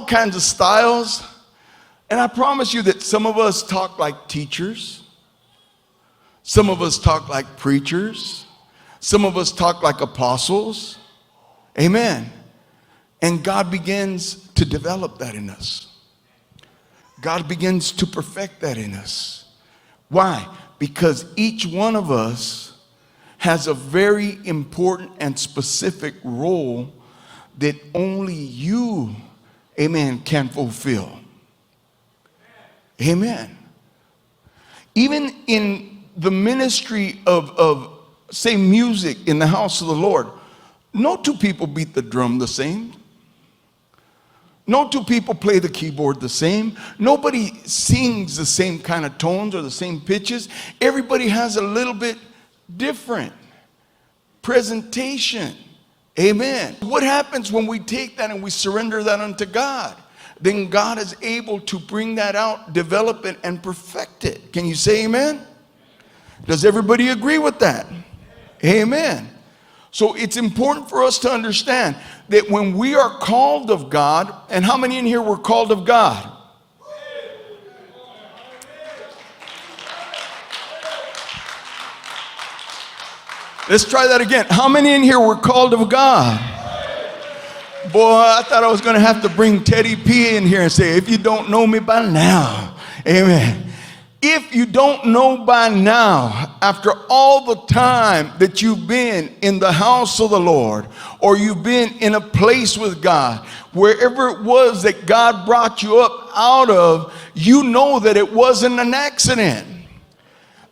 kinds of styles. And I promise you that some of us talk like teachers. Some of us talk like preachers. Some of us talk like apostles. Amen. And God begins to develop that in us. God begins to perfect that in us. Why? Because each one of us has a very important and specific role that only you, amen, can fulfill. Amen. Even in the ministry of say, music in the house of the Lord, no two people beat the drum the same. No two people play the keyboard the same. Nobody sings the same kind of tones or the same pitches. Everybody has a little bit different presentation. Amen. What happens when we take that and we surrender that unto God? Then God is able to bring that out, develop it, and perfect it. Can you say amen? Does everybody agree with that? Amen. So it's important for us to understand that when we are called of God, and how many in here were called of God? Let's try that again. How many in here were called of God? Boy, I thought I was going to have to bring Teddy P in here and say, if you don't know me by now, amen. If you don't know by now, after all the time that you've been in the house of the Lord, or you've been in a place with God, wherever it was that God brought you up out of, you know that it wasn't an accident.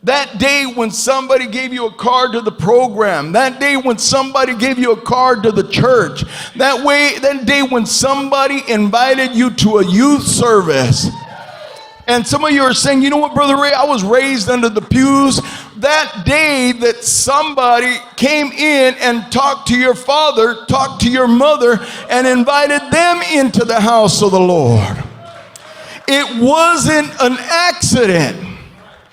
That day when somebody gave you a card to the program, that day when somebody gave you a card to the church, that day when somebody invited you to a youth service. And some of you are saying, you know what, Brother Ray, I was raised under the pews. That day that somebody came in and talked to your father, talked to your mother, and invited them into the house of the Lord. It wasn't an accident.